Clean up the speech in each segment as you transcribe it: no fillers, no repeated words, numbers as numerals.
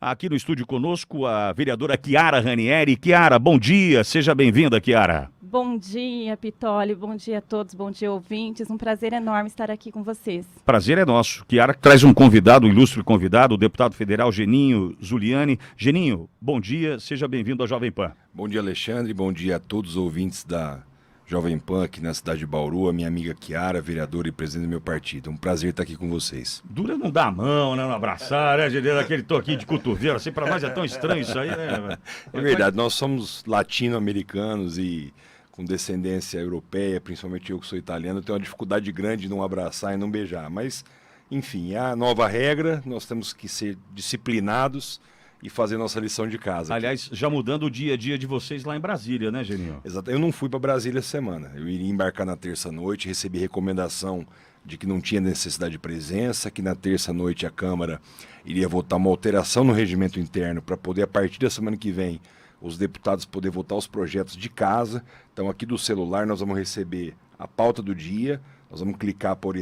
Aqui no estúdio conosco a vereadora Chiara Ranieri. Chiara, bom dia, seja bem-vinda, Chiara. Bom dia, Pitoli, bom dia a todos, bom dia, ouvintes. Um prazer enorme estar aqui com vocês. Prazer é nosso. Chiara traz um convidado, um ilustre convidado, o deputado federal Geninho Zuliani. Geninho, bom dia, seja bem-vindo à Jovem Pan. Bom dia, Alexandre, bom dia a todos os ouvintes da Jovem Pan aqui na cidade de Bauru, a minha amiga Chiara, vereadora e presidente do meu partido. Um prazer estar aqui com vocês. Dura não dá a mão, né? Não abraçar, né, Geninho? Aquele toquinho de cotovelo, assim, pra nós é tão estranho isso aí, né? É verdade, nós somos latino-americanos e com descendência europeia, principalmente eu que sou italiano, tenho uma dificuldade grande de não abraçar e não beijar. Mas, enfim, é a nova regra, nós temos que ser disciplinados e fazer nossa lição de casa. Aliás, já mudando o dia a dia de vocês lá em Brasília, né, Geninho? Exato. Eu não fui para Brasília essa semana. Eu iria embarcar na terça-noite, recebi recomendação de que não tinha necessidade de presença, que na terça-noite a Câmara iria votar uma alteração no regimento interno para poder, a partir da semana que vem, os deputados poder votar os projetos de casa. Então, aqui do celular, nós vamos receber a pauta do dia, nós vamos clicar para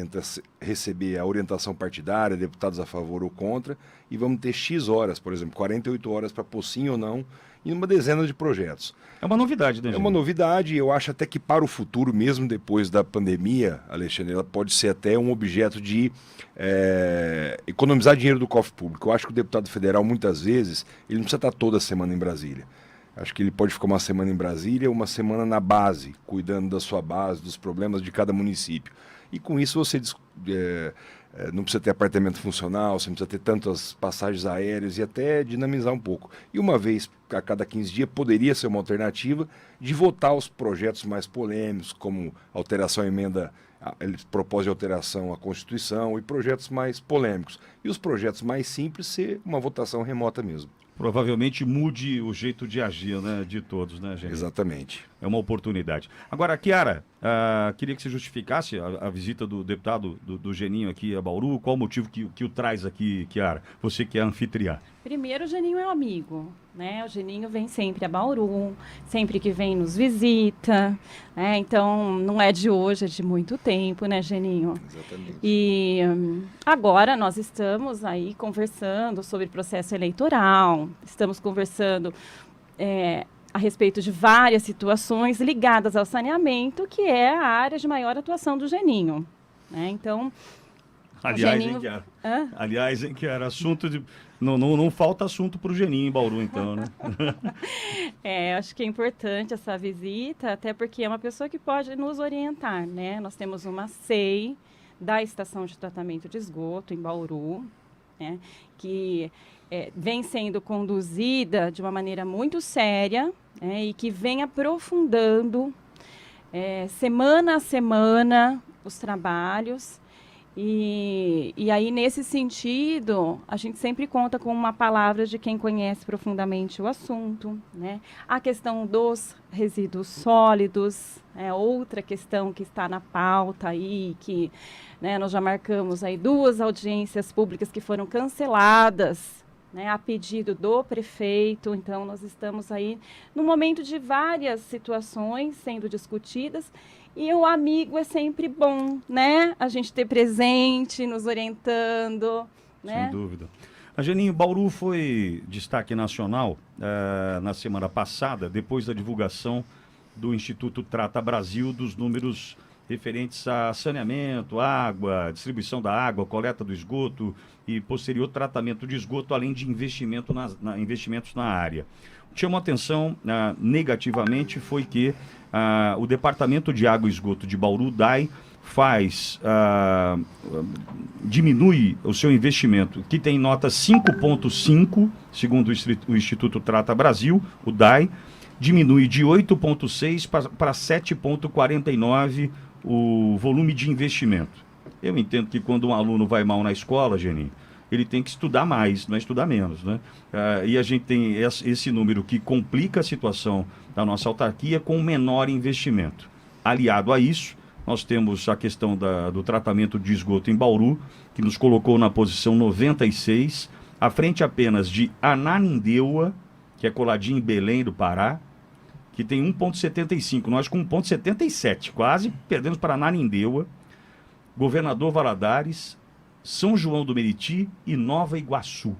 receber a orientação partidária, deputados a favor ou contra, e vamos ter X horas, por exemplo, 48 horas para pôr sim ou não, em uma dezena de projetos. É uma novidade, né, É uma novidade, eu acho até que para o futuro, mesmo depois da pandemia, Alexandre, ela pode ser até um objeto de economizar dinheiro do cofre público. Eu acho que o deputado federal, muitas vezes, ele não precisa estar toda semana em Brasília. Acho que ele pode ficar uma semana em Brasília, uma semana na base, cuidando da sua base, dos problemas de cada município. E com isso você não precisa ter apartamento funcional, você não precisa ter tantas passagens aéreas e até dinamizar um pouco. E uma vez a cada 15 dias poderia ser uma alternativa de votar os projetos mais polêmicos, como alteração à emenda, ele propôs de alteração à Constituição e projetos mais polêmicos. E os projetos mais simples ser uma votação remota mesmo. Provavelmente mude o jeito de agir, né, de todos, né, gente? Exatamente. É uma oportunidade. Agora, Chiara, queria que você justificasse a visita do deputado do Geninho aqui a Bauru. Qual o motivo que o traz aqui, Chiara? Você que é anfitriã. Primeiro, o Geninho é um amigo, né? O Geninho vem sempre a Bauru, sempre que vem nos visita, né? Então, não é de hoje, é de muito tempo, né, Geninho? Exatamente. E agora nós estamos aí conversando sobre processo eleitoral, estamos conversando a respeito de várias situações ligadas ao saneamento, que é a área de maior atuação do Geninho, né? Então, Aliás, Geninho... hein, Chiara? Aliás, hein, Chiara? Assunto de... Não falta assunto para o Geninho em Bauru, então, né? Acho que é importante essa visita, até porque é uma pessoa que pode nos orientar, né? Nós temos uma SEI da Estação de Tratamento de Esgoto em Bauru, né? Que vem sendo conduzida de uma maneira muito séria, né? E que vem aprofundando semana a semana os trabalhos. E aí, nesse sentido, a gente sempre conta com uma palavra de quem conhece profundamente o assunto, né? A questão dos resíduos sólidos é outra questão que está na pauta aí, que, né, nós já marcamos aí 2 audiências públicas que foram canceladas, né, a pedido do prefeito. Então, nós estamos aí no momento de várias situações sendo discutidas. E o amigo é sempre bom, né? A gente ter presente, nos orientando, né? Sem dúvida. A Geninho, Bauru foi destaque nacional na semana passada, depois da divulgação do Instituto Trata Brasil dos números referentes a saneamento, água, distribuição da água, coleta do esgoto e posterior tratamento de esgoto, além de investimentos na área. O que chamou atenção negativamente foi que o Departamento de Água e Esgoto de Bauru, DAI, diminui o seu investimento, que tem nota 5,5, segundo o Instituto Trata Brasil, o DAI, diminui de 8,6 para 7,49 o volume de investimento. Eu entendo que quando um aluno vai mal na escola, Geninho, ele tem que estudar mais, não é estudar menos, né? E a gente tem esse número que complica a situação da nossa autarquia com menor investimento. Aliado a isso, nós temos a questão do tratamento de esgoto em Bauru, que nos colocou na posição 96, à frente apenas de Ananindeua, que é coladinho em Belém do Pará, que tem 1,75, nós com 1,77, quase perdemos para Ananindeua, Governador Valadares, São João do Meriti e Nova Iguaçu.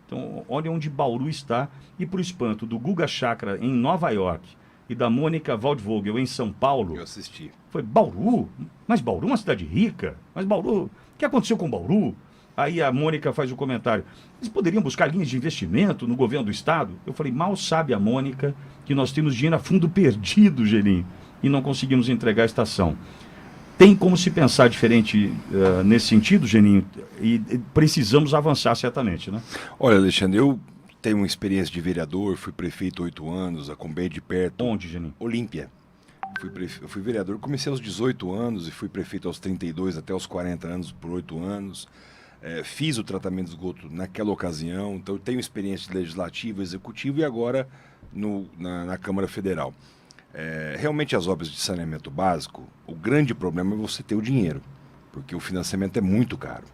Então, olha onde Bauru está. E para o espanto do Guga Chakra em Nova York e da Mônica Waldvogel em São Paulo, Eu assisti. foi Bauru? Mas Bauru é uma cidade rica. Mas Bauru, o que aconteceu com Bauru? Aí a Mônica faz o comentário. Eles poderiam buscar linhas de investimento no governo do estado? Eu falei, mal sabe a Mônica que nós temos dinheiro a fundo perdido, Gelim, e não conseguimos entregar a estação. Tem como se pensar diferente nesse sentido, Geninho? E precisamos avançar certamente, né? Olha, Alexandre, eu tenho uma experiência de vereador, fui prefeito 8 anos, acompanhei de perto. Onde, Geninho? Olímpia. Eu fui vereador, comecei aos 18 anos e fui prefeito aos 32 até aos 40 anos, por 8 anos. Fiz o tratamento de esgoto naquela ocasião, então eu tenho experiência legislativa, executiva e agora na Câmara Federal. Realmente as obras de saneamento básico, o grande problema é você ter o dinheiro, porque o financiamento é muito caro.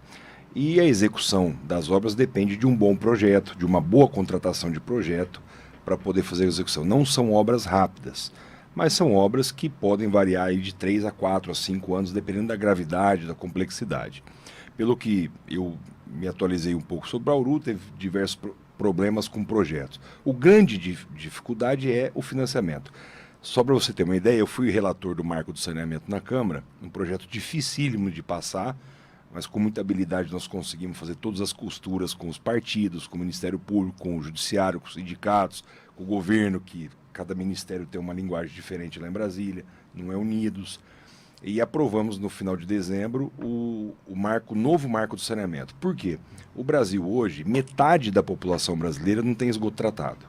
E a execução das obras depende de um bom projeto, de uma boa contratação de projeto para poder fazer a execução. Não são obras rápidas, mas são obras que podem variar aí de 3 a 4 a 5 anos, dependendo da gravidade, da complexidade. Pelo que eu me atualizei um pouco sobre Bauru, teve diversos problemas com projetos. O grande dificuldade é o financiamento. Só para você ter uma ideia, eu fui relator do Marco do Saneamento na Câmara, um projeto dificílimo de passar, mas com muita habilidade nós conseguimos fazer todas as costuras com os partidos, com o Ministério Público, com o Judiciário, com os sindicatos, com o governo, que cada ministério tem uma linguagem diferente lá em Brasília, não é unidos. E aprovamos no final de dezembro o novo marco do saneamento. Por quê? O Brasil hoje, metade da população brasileira não tem esgoto tratado,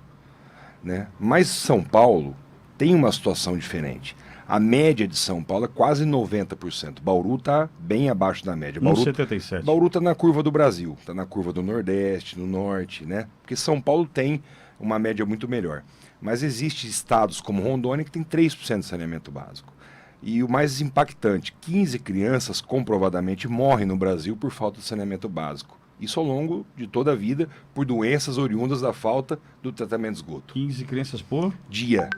né? Mas São Paulo tem uma situação diferente. A média de São Paulo é quase 90%. Bauru está bem abaixo da média. 1,77. Bauru está na curva do Brasil, está na curva do Nordeste, no Norte, né? Porque São Paulo tem uma média muito melhor. Mas existem estados como Rondônia que tem 3% de saneamento básico. E o mais impactante, 15 crianças comprovadamente morrem no Brasil por falta de saneamento básico. Isso ao longo de toda a vida, por doenças oriundas da falta do tratamento de esgoto. 15 crianças por dia.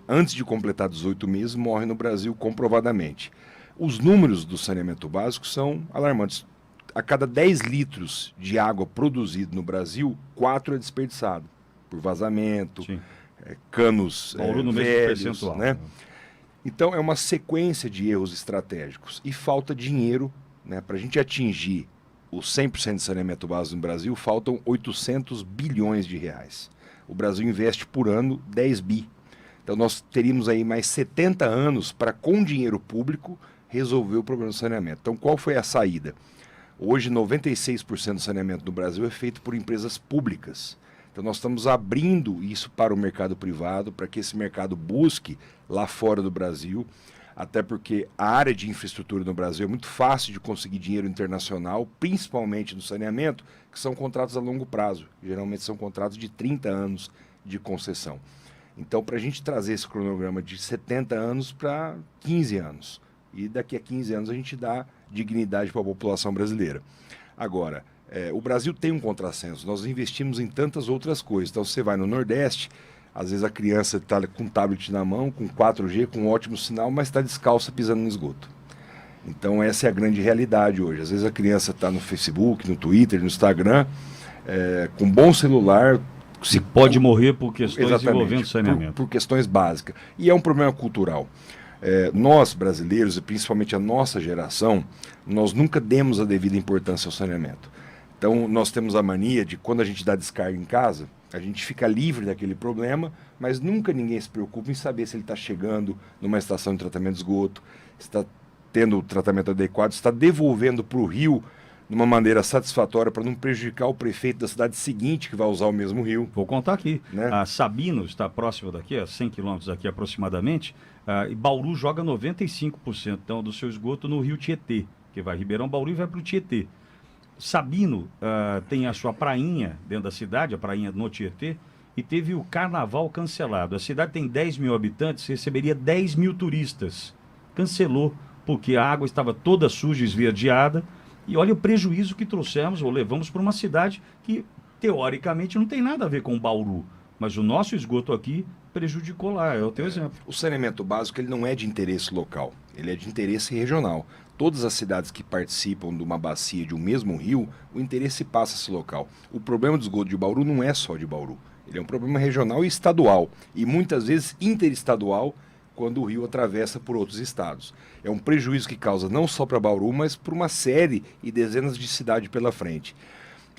Antes de completar 18 meses, morrem no Brasil comprovadamente. Os números do saneamento básico são alarmantes. A cada 10 litros de água produzido no Brasil, 4 é desperdiçado. Por vazamento, canos velhos, né? Então, é uma sequência de erros estratégicos e falta dinheiro, né? Para a gente atingir o 100% de saneamento básico no Brasil, faltam 800 bilhões de reais. O Brasil investe por ano 10 bi. Então, nós teríamos aí mais 70 anos para, com dinheiro público, resolver o problema do saneamento. Então, qual foi a saída? Hoje, 96% do saneamento no Brasil é feito por empresas públicas. Então, nós estamos abrindo isso para o mercado privado, para que esse mercado busque lá fora do Brasil, até porque a área de infraestrutura no Brasil é muito fácil de conseguir dinheiro internacional, principalmente no saneamento, que são contratos a longo prazo. Geralmente são contratos de 30 anos de concessão. Então, para a gente trazer esse cronograma de 70 anos para 15 anos. E daqui a 15 anos a gente dá dignidade para a população brasileira. Agora, o Brasil tem um contrassenso, nós investimos em tantas outras coisas. Então, você vai no Nordeste, às vezes a criança está com um tablet na mão, com 4G, com um ótimo sinal, mas está descalça pisando no esgoto. Então, essa é a grande realidade hoje. Às vezes a criança está no Facebook, no Twitter, no Instagram, com um bom celular. Se pode morrer por questões envolvendo saneamento. Por questões básicas. E é um problema cultural. Nós, brasileiros, e principalmente a nossa geração, nós nunca demos a devida importância ao saneamento. Então, nós temos a mania de, quando a gente dá descarga em casa, a gente fica livre daquele problema, mas nunca ninguém se preocupa em saber se ele está chegando numa estação de tratamento de esgoto, se está tendo o tratamento adequado, se está devolvendo para o rio de uma maneira satisfatória para não prejudicar o prefeito da cidade seguinte que vai usar o mesmo rio. Vou contar aqui. Né? A Sabino está próximo daqui, a 100 quilômetros daqui aproximadamente, e Bauru joga 95% então, do seu esgoto no rio Tietê, que vai Ribeirão Bauru e vai para o Tietê. Sabino tem a sua prainha dentro da cidade, a prainha no Tietê, e teve o carnaval cancelado. A cidade tem 10 mil habitantes, receberia 10 mil turistas. Cancelou, porque a água estava toda suja, esverdeada, e olha o prejuízo que trouxemos ou levamos para uma cidade que, teoricamente, não tem nada a ver com Bauru. Mas o nosso esgoto aqui prejudicou lá, é o teu exemplo. O saneamento básico ele não é de interesse local, ele é de interesse regional. todas as cidades que participam de uma bacia de um mesmo rio, o interesse passa a esse local. O problema do esgoto de Bauru não é só de Bauru. Ele é um problema regional e estadual, e muitas vezes interestadual, quando o rio atravessa por outros estados. É um prejuízo que causa não só para Bauru, mas para uma série e dezenas de cidades pela frente.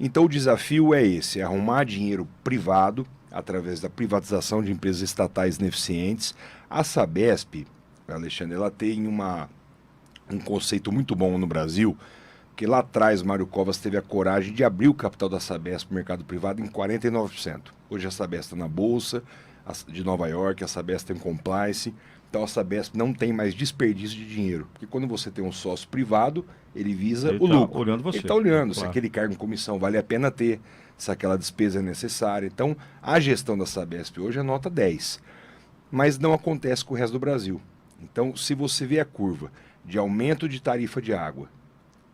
Então o desafio é esse, é arrumar dinheiro privado, através da privatização de empresas estatais ineficientes. A Sabesp, Alexandre, ela tem um conceito muito bom no Brasil, que lá atrás Mário Covas teve a coragem de abrir o capital da Sabesp para o mercado privado em 49%. Hoje a Sabesp está na Bolsa de Nova York, a Sabesp tem compliance, então a Sabesp não tem mais desperdício de dinheiro, porque quando você tem um sócio privado, ele visa Ele o tá lucro. olhando você. Ele está olhando se Claro. aquele cargo em comissão vale a pena ter, se aquela despesa é necessária. Então, a gestão da Sabesp hoje é nota 10, mas não acontece com o resto do Brasil. Então, se você vê a curva de aumento de tarifa de água,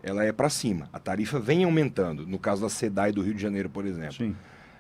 ela é para cima. A tarifa vem aumentando, no caso da SEDAI do Rio de Janeiro, por exemplo. Sim.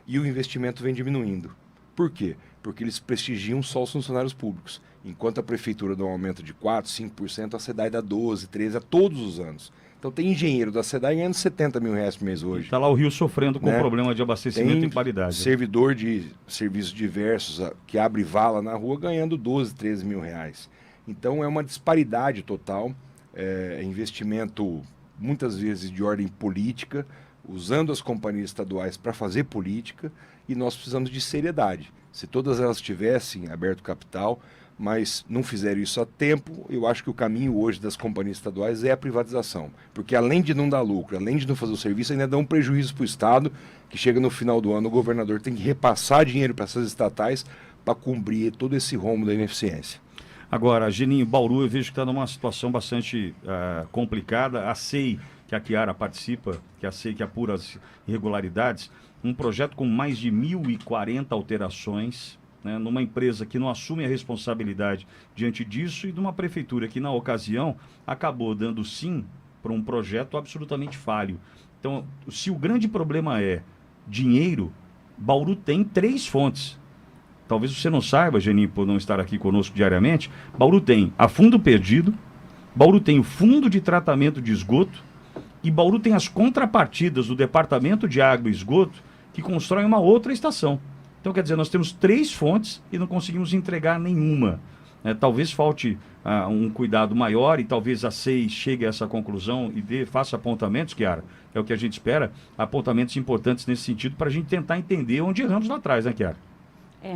E o investimento vem diminuindo. Por quê? Porque eles prestigiam só os funcionários públicos. Enquanto a prefeitura dá um aumento de 4%, 5%, a SEDAI dá 12%, 13% a todos os anos. Então tem engenheiro da SEDAI ganhando R$70 mil por mês hoje. Está lá o Rio sofrendo com Né? problema de abastecimento Tem e qualidade. servidor de serviços diversos que abre vala na rua ganhando 12, 13 mil reais. Então é uma disparidade total, é investimento muitas vezes de ordem política, usando as companhias estaduais para fazer política, e nós precisamos de seriedade. Se todas elas tivessem aberto capital, mas não fizeram isso a tempo, eu acho que o caminho hoje das companhias estaduais é a privatização. Porque além de não dar lucro, além de não fazer o serviço, ainda dá um prejuízo para o Estado, que chega no final do ano, o governador tem que repassar dinheiro para essas estatais para cumprir todo esse rombo da ineficiência. Agora, Geninho, Bauru, eu vejo que está numa situação bastante complicada. A SEI, que a Chiara participa, que é a SEI que apura as irregularidades, um projeto com mais de 1.040 alterações, né, numa empresa que não assume a responsabilidade diante disso, e de uma prefeitura que, na ocasião, acabou dando sim para um projeto absolutamente falho. Então, se o grande problema é dinheiro, Bauru tem 3 fontes. Talvez você não saiba, Geninho, por não estar aqui conosco diariamente, Bauru tem a fundo perdido, Bauru tem o fundo de tratamento de esgoto, e Bauru tem as contrapartidas do Departamento de Água e Esgoto, que constrói uma outra estação. Então, quer dizer, nós temos 3 fontes e não conseguimos entregar nenhuma. Talvez falte um cuidado maior, e talvez a SEI chegue a essa conclusão e faça apontamentos, Chiara, é o que a gente espera, apontamentos importantes nesse sentido, para a gente tentar entender onde erramos lá atrás, né, Chiara?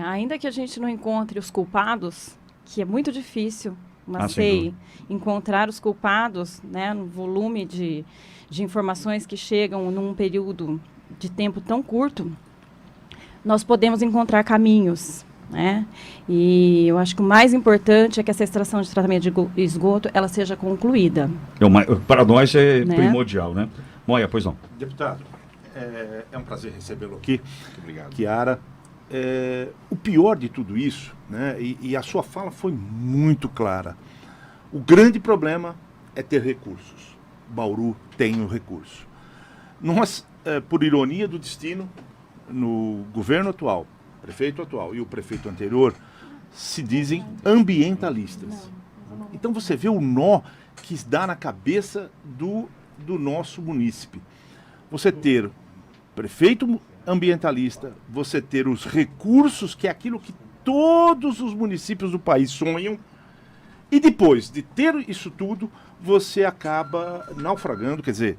Ainda que a gente não encontre os culpados, que é muito difícil uma sem SEI dúvida. encontrar os culpados, né, no volume de informações que chegam num período de tempo tão curto, nós podemos encontrar caminhos, né? E eu acho que o mais importante é que essa extração de tratamento de esgoto ela seja concluída. Para nós é Né? primordial, né? Moia, pois não. Deputado, é um prazer recebê-lo aqui. Muito obrigado. Chiara, o pior de tudo isso, né, e a sua fala foi muito clara, o grande problema é ter recursos. Bauru tem o recurso. Nós, por ironia do destino, no governo atual, prefeito atual e o prefeito anterior, se dizem ambientalistas. Então você vê o nó que dá na cabeça do nosso munícipe. Você ter prefeito ambientalista, você ter os recursos, que é aquilo que todos os municípios do país sonham, e depois de ter isso tudo, você acaba naufragando, quer dizer,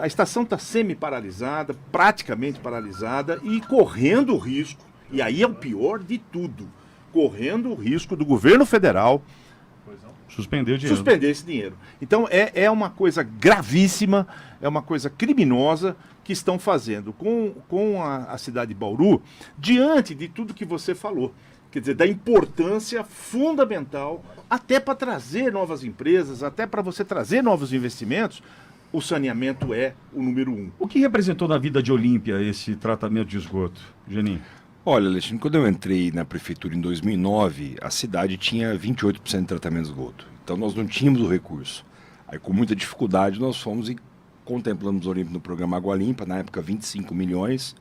a estação está semi-paralisada, praticamente paralisada, e correndo o risco, e aí é o pior de tudo, correndo o risco do governo federal Suspender o dinheiro. suspender esse dinheiro. Então é uma coisa gravíssima, é uma coisa criminosa que estão fazendo com a cidade de Bauru, diante de tudo que você falou. Quer dizer, da importância fundamental, até para trazer novas empresas, até para você trazer novos investimentos, o saneamento é o número 1. O que representou na vida de Olímpia esse tratamento de esgoto, Geninho? Olha, Alexandre, quando eu entrei na prefeitura em 2009, a cidade tinha 28% de tratamento de esgoto. Então nós não tínhamos o recurso. Aí com muita dificuldade nós fomos e contemplamos Olímpia no programa Água Limpa, na época 25 milhões.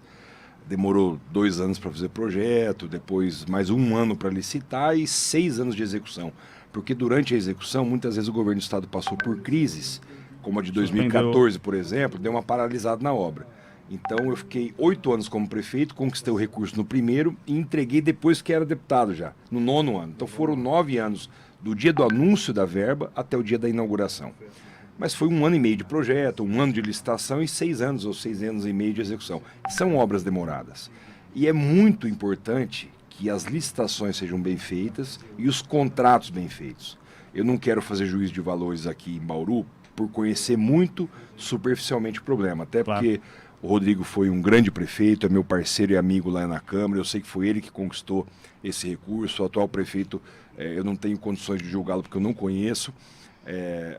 Demorou 2 anos para fazer projeto, depois mais 1 ano para licitar e 6 anos de execução. Porque durante a execução, muitas vezes o governo do estado passou por crises, como a de 2014, por exemplo, deu uma paralisada na obra. Então eu fiquei 8 anos como prefeito, conquistei o recurso no primeiro e entreguei depois que era deputado já, no 9º ano. Então foram 9 anos do dia do anúncio da verba até o dia da inauguração. Mas foi 1 ano e meio de projeto, 1 ano de licitação e 6 anos ou 6 anos e meio de execução. São obras demoradas. E é muito importante que as licitações sejam bem feitas e os contratos bem feitos. Eu não quero fazer juízo de valores aqui em Bauru por conhecer muito superficialmente o problema, até porque o Rodrigo foi um grande prefeito, é meu parceiro e amigo lá na Câmara, eu sei que foi ele que conquistou esse recurso, o atual prefeito, eu não tenho condições de julgá-lo porque eu não conheço,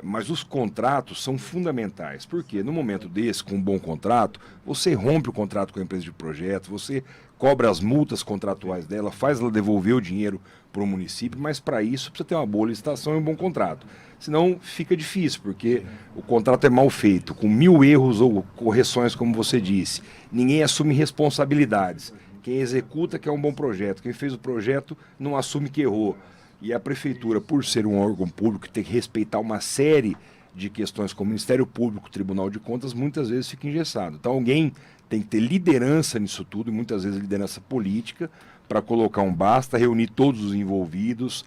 mas os contratos são fundamentais, porque no momento desse, com um bom contrato, você rompe o contrato com a empresa de projeto, você cobra as multas contratuais dela, faz ela devolver o dinheiro para o município, mas para isso precisa ter uma boa licitação e um bom contrato. Senão fica difícil, porque o contrato é mal feito, com 1000 erros ou correções, como você disse. Ninguém assume responsabilidades. Quem executa quer um bom projeto, quem fez o projeto não assume que errou. E a prefeitura, por ser um órgão público, tem que respeitar uma série de questões como o Ministério Público, Tribunal de Contas, muitas vezes fica engessado. Então alguém tem que ter liderança nisso tudo, e muitas vezes liderança política, para colocar um basta, reunir todos os envolvidos,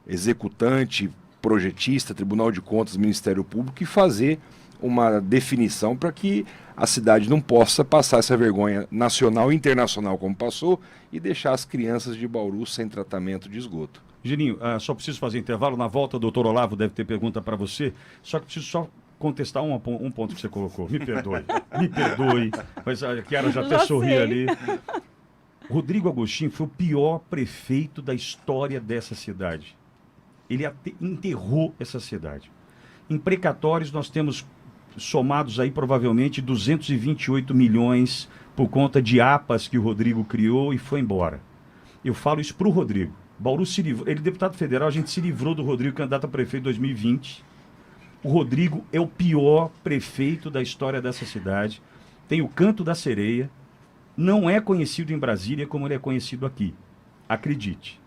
executante, projetista, Tribunal de Contas, Ministério Público, e fazer uma definição para que a cidade não possa passar essa vergonha nacional e internacional como passou e deixar as crianças de Bauru sem tratamento de esgoto. Geninho, só preciso fazer intervalo. Na volta, o doutor Olavo deve ter pergunta para você, só que preciso só contestar um ponto que você colocou. Me perdoe, mas a Chiara já até sorri ali. Rodrigo Agostinho foi o pior prefeito da história dessa cidade. Ele enterrou essa cidade. Em precatórios nós temos somados aí provavelmente 228 milhões por conta de APAs que o Rodrigo criou e foi embora. Eu falo isso para o Rodrigo. Bauru se livrou, ele é deputado federal, a gente se livrou do Rodrigo, candidato a prefeito em 2020. O Rodrigo é o pior prefeito da história dessa cidade. Tem o Canto da Sereia. Não é conhecido em Brasília como ele é conhecido aqui. Acredite,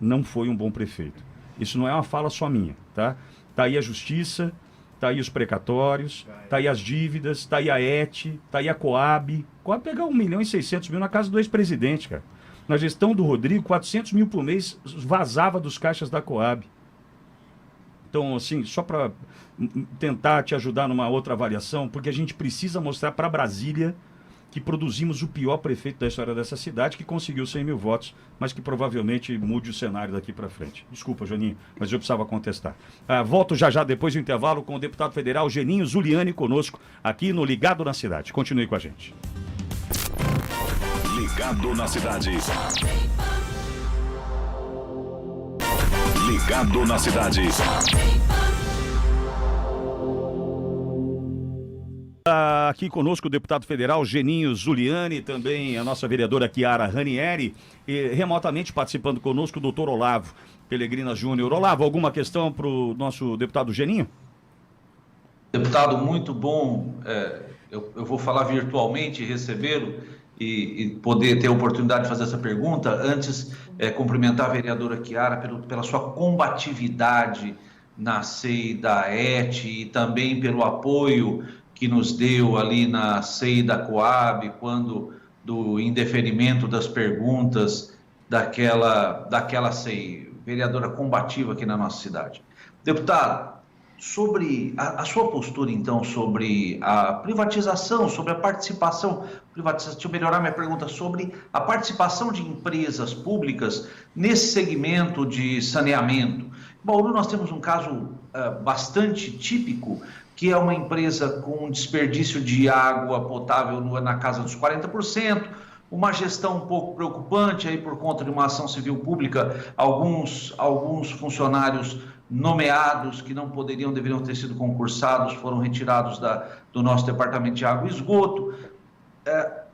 não foi um bom prefeito. Isso não é uma fala só minha, tá? Tá aí a justiça, tá aí os precatórios, tá aí as dívidas, tá aí a ET, tá aí a Coab. Coab pegar 1.600.000 na casa do ex-presidente, cara. Na gestão do Rodrigo, 400 mil por mês vazava dos caixas da Coab. Então, assim, só para tentar te ajudar numa outra avaliação, porque a gente precisa mostrar para Brasília que produzimos o pior prefeito da história dessa cidade, que conseguiu 100 mil votos, mas que provavelmente mude o cenário daqui para frente. Desculpa, Joninho, mas eu precisava contestar. Volto já depois do intervalo com o deputado federal Geninho Zuliani conosco, aqui no Ligado na Cidade. Continue com a gente. Ligado na Cidade. Ligado na Cidade. Aqui conosco o deputado federal Geninho Zuliani, também a nossa vereadora Chiara Ranieri, e remotamente participando conosco o doutor Olavo Pelegrina Júnior. Olavo, alguma questão para o nosso deputado Geninho? Deputado, muito bom. Eu vou falar virtualmente, recebê-lo e poder ter a oportunidade de fazer essa pergunta. Antes, cumprimentar a vereadora Chiara pela sua combatividade na CEI da ET e também pelo apoio que nos deu ali na CEI da Coab, quando do indeferimento das perguntas daquela CEI. Vereadora combativa aqui na nossa cidade. Deputado, sobre a sua postura, então, sobre a privatização, sobre a participação, deixa eu melhorar minha pergunta, sobre a participação de empresas públicas nesse segmento de saneamento. Em Bauru nós temos um caso bastante típico, que é uma empresa com desperdício de água potável na casa dos 40%, uma gestão um pouco preocupante aí por conta de uma ação civil pública, alguns funcionários nomeados que não deveriam ter sido concursados, foram retirados do nosso departamento de água e esgoto.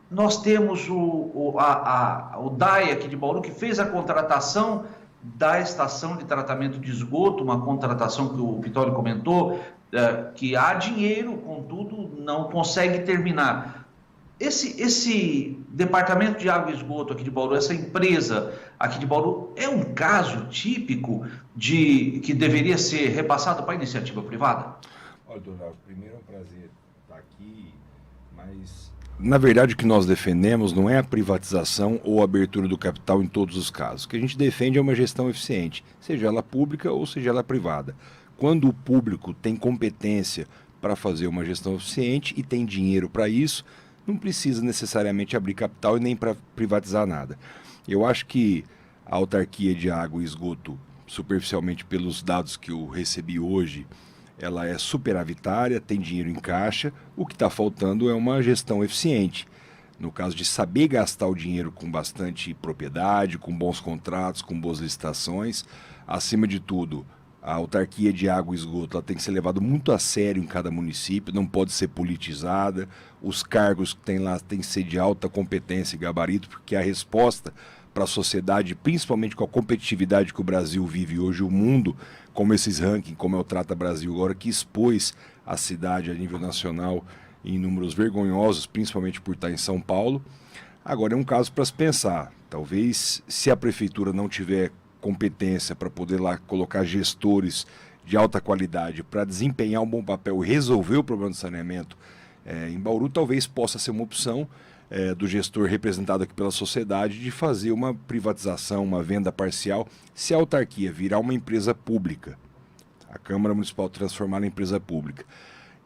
Nós temos o DAE aqui de Bauru, que fez a contratação da estação de tratamento de esgoto, uma contratação que o Vitório comentou, que há dinheiro, contudo, não consegue terminar. esse departamento de água e esgoto aqui de Bauru, essa empresa aqui de Bauru, é um caso típico de que deveria ser repassado para a iniciativa privada? Olha, Donaldo, primeiro é um prazer estar aqui, mas... Na verdade, o que nós defendemos não é a privatização ou a abertura do capital em todos os casos. O que a gente defende é uma gestão eficiente, seja ela pública ou seja ela privada. Quando o público tem competência para fazer uma gestão eficiente e tem dinheiro para isso, não precisa necessariamente abrir capital e nem para privatizar nada. Eu acho que a autarquia de água e esgoto, superficialmente pelos dados que eu recebi hoje, ela é superavitária, tem dinheiro em caixa, o que está faltando é uma gestão eficiente. No caso de saber gastar o dinheiro com bastante propriedade, com bons contratos, com boas licitações, acima de tudo, a autarquia de água e esgoto ela tem que ser levada muito a sério em cada município, não pode ser politizada, os cargos que tem lá têm que ser de alta competência e gabarito, porque a resposta para a sociedade, principalmente com a competitividade que o Brasil vive hoje, o mundo, como esses rankings, como é o Trata Brasil agora, que expôs a cidade a nível nacional em números vergonhosos, principalmente por estar em São Paulo. Agora é um caso para se pensar, talvez se a prefeitura não tiver competência para poder lá colocar gestores de alta qualidade para desempenhar um bom papel e resolver o problema do saneamento em Bauru, talvez possa ser uma opção do gestor representado aqui pela sociedade de fazer uma privatização, uma venda parcial, se a autarquia virar uma empresa pública, a Câmara Municipal transformar em empresa pública,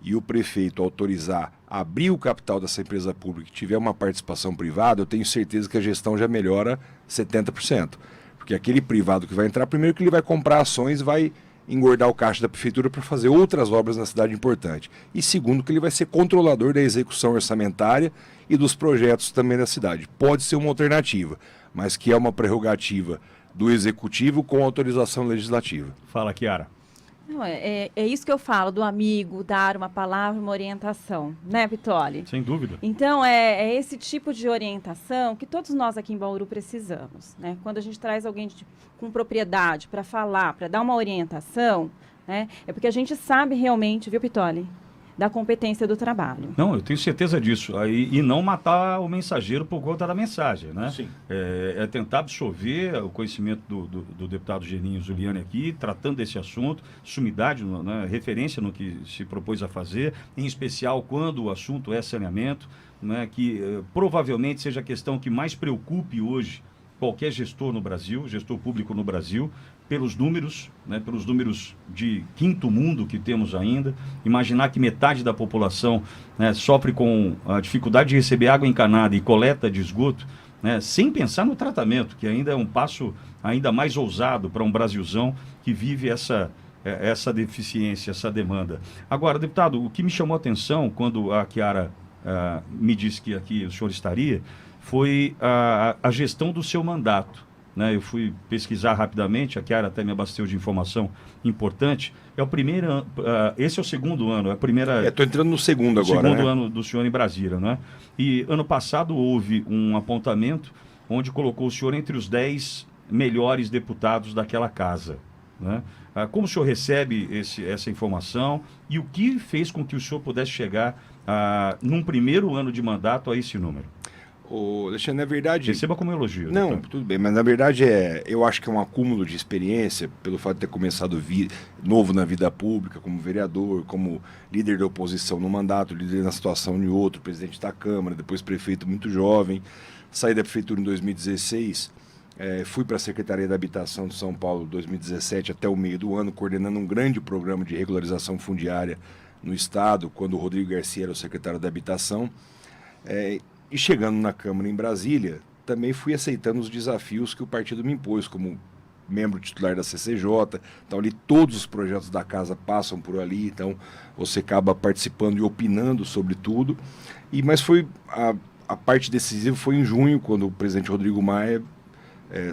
e o prefeito autorizar abrir o capital dessa empresa pública e tiver uma participação privada, eu tenho certeza que a gestão já melhora 70%. Porque aquele privado que vai entrar, primeiro que ele vai comprar ações, vai engordar o caixa da prefeitura para fazer outras obras na cidade importante. E segundo que ele vai ser controlador da execução orçamentária e dos projetos também da cidade. Pode ser uma alternativa, mas que é uma prerrogativa do executivo com autorização legislativa. Fala, Chiara. Não, é isso que eu falo, do amigo, dar uma palavra, uma orientação, né, Pitoli? Sem dúvida. Então, é esse tipo de orientação que todos nós aqui em Bauru precisamos, né? Quando a gente traz alguém com propriedade para falar, para dar uma orientação, né, é porque a gente sabe realmente, viu, Pitoli, da competência do trabalho. Não, eu tenho certeza disso. E não matar o mensageiro por conta da mensagem, né? Sim. É tentar absorver o conhecimento do deputado Geninho Zuliani aqui, tratando desse assunto, sumidade, né, referência no que se propôs a fazer, em especial quando o assunto é saneamento, né, que provavelmente seja a questão que mais preocupe hoje qualquer gestor no Brasil, gestor público no Brasil, pelos números, né, pelos números de quinto mundo que temos ainda. Imaginar que metade da população, né, sofre com a dificuldade de receber água encanada e coleta de esgoto, né, sem pensar no tratamento, que ainda é um passo ainda mais ousado para um Brasilzão que vive essa deficiência, essa demanda. Agora, deputado, o que me chamou a atenção quando a Chiara me disse que aqui o senhor estaria, foi a gestão do seu mandato. Né, eu fui pesquisar rapidamente, a Chiara até me abasteceu de informação importante. É o primeiro, esse é o segundo ano, é a primeira... Estou entrando no segundo agora, segundo né? ano do senhor em Brasília, né? E ano passado houve um apontamento onde colocou o senhor entre os 10 melhores deputados daquela casa, né? Como o senhor recebe essa informação e o que fez com que o senhor pudesse chegar num primeiro ano de mandato a esse número? Alexandre, na verdade... Receba como elogio. Não, doutor. tudo bem, mas na verdade eu acho que é um acúmulo de experiência, pelo fato de ter começado novo na vida pública, como vereador, como líder da oposição no mandato, líder na situação de outro, presidente da Câmara, depois prefeito muito jovem, saí da prefeitura em 2016, fui para a Secretaria da Habitação de São Paulo em 2017 até o meio do ano, coordenando um grande programa de regularização fundiária no Estado, quando o Rodrigo Garcia era o secretário da Habitação. E chegando na Câmara em Brasília, também fui aceitando os desafios que o partido me impôs, como membro titular da CCJ. Então ali todos os projetos da casa passam por ali, então você acaba participando e opinando sobre tudo. Mas foi a parte decisiva foi em junho, quando o presidente Rodrigo Maia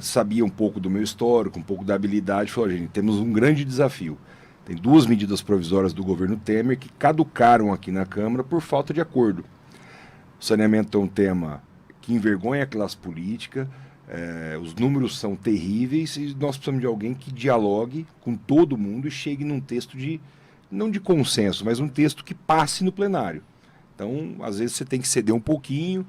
sabia um pouco do meu histórico, um pouco da habilidade, falou: gente, temos um grande desafio. Tem 2 medidas provisórias do governo Temer que caducaram aqui na Câmara por falta de acordo. O saneamento é um tema que envergonha a classe política, os números são terríveis e nós precisamos de alguém que dialogue com todo mundo e chegue num texto não de consenso, mas um texto que passe no plenário. Então, às vezes você tem que ceder um pouquinho,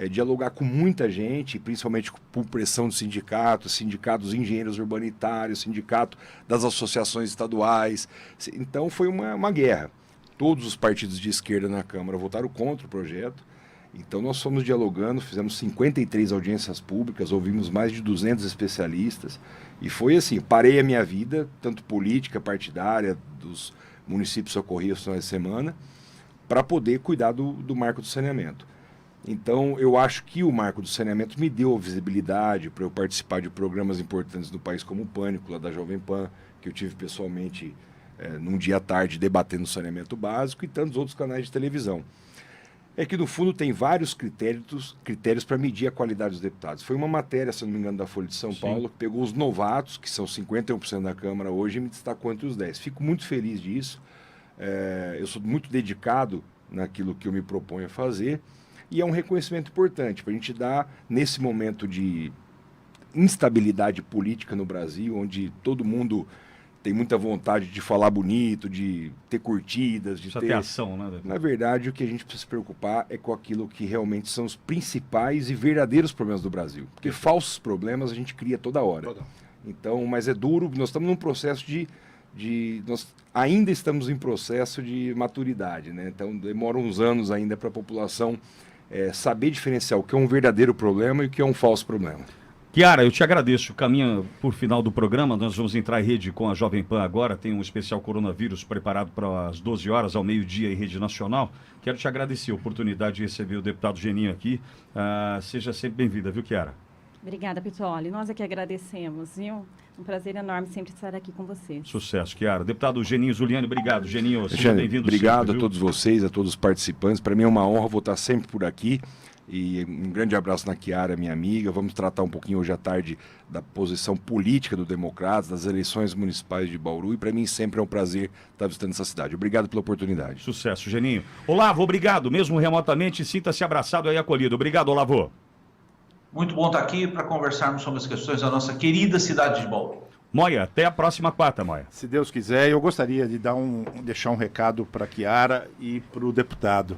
dialogar com muita gente, principalmente por pressão do sindicato, sindicato dos engenheiros urbanitários, sindicato das associações estaduais. Então, foi uma guerra. Todos os partidos de esquerda na Câmara votaram contra o projeto. Então, nós fomos dialogando, fizemos 53 audiências públicas, ouvimos mais de 200 especialistas. E foi assim, parei a minha vida, tanto política, partidária, dos municípios socorridos no final de semana, para poder cuidar do marco do saneamento. Então, eu acho que o marco do saneamento me deu visibilidade para eu participar de programas importantes no país, como o Pânico, lá da Jovem Pan, que eu tive pessoalmente num dia à tarde debatendo o saneamento básico, e tantos outros canais de televisão. É que, no fundo, tem vários critérios para medir a qualidade dos deputados. Foi uma matéria, se não me engano, da Folha de São Paulo, que pegou os novatos, que são 51% da Câmara hoje, e me destacou entre os 10. Fico muito feliz disso. Eu sou muito dedicado naquilo que eu me proponho a fazer, e é um reconhecimento importante para a gente dar, nesse momento de instabilidade política no Brasil, onde todo mundo tem muita vontade de falar bonito, de ter curtidas, de ter ação, né? Na verdade, o que a gente precisa se preocupar é com aquilo que realmente são os principais e verdadeiros problemas do Brasil. Porque falsos problemas a gente cria toda hora. Então, mas é duro, nós estamos num processo nós ainda estamos em processo de maturidade, né? Então, demora uns anos ainda para a população saber diferenciar o que é um verdadeiro problema e o que é um falso problema. Chiara, eu te agradeço. Caminha por final do programa, nós vamos entrar em rede com a Jovem Pan agora, tem um especial coronavírus preparado para as 12 horas, ao meio-dia, em rede nacional. Quero te agradecer a oportunidade de receber o deputado Geninho aqui. Seja sempre bem-vinda, viu, Chiara? Obrigada, Pitoli. Nós é que agradecemos, viu? Um prazer enorme sempre estar aqui com vocês. Sucesso, Chiara. Deputado Geninho Zuliani, obrigado. Geninho, seja bem-vindo. Obrigado sempre, a todos vocês, a todos os participantes. Para mim é uma honra, vou estar sempre por aqui. E um grande abraço na Chiara, minha amiga. Vamos tratar um pouquinho hoje à tarde da posição política do Democratas, das eleições municipais de Bauru. E para mim sempre é um prazer estar visitando essa cidade. Obrigado pela oportunidade. Sucesso, Geninho. Olavo, obrigado. Mesmo remotamente, sinta-se abraçado e acolhido. Obrigado, Olavo. Muito bom estar aqui para conversarmos sobre as questões da nossa querida cidade de Bauru. Moia, até a próxima quarta, Moia. Se Deus quiser, eu gostaria de deixar um recado para a Chiara e para o deputado.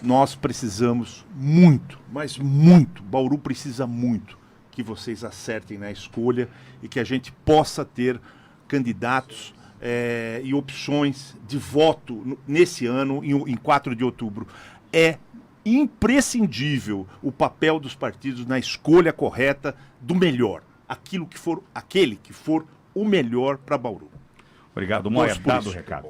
Nós precisamos muito, mas muito, Bauru precisa muito que vocês acertem na escolha e que a gente possa ter candidatos e opções de voto nesse ano, em 4 de outubro. É imprescindível o papel dos partidos na escolha correta do melhor, aquele que for o melhor para Bauru. Obrigado, Moia. Dado o recado.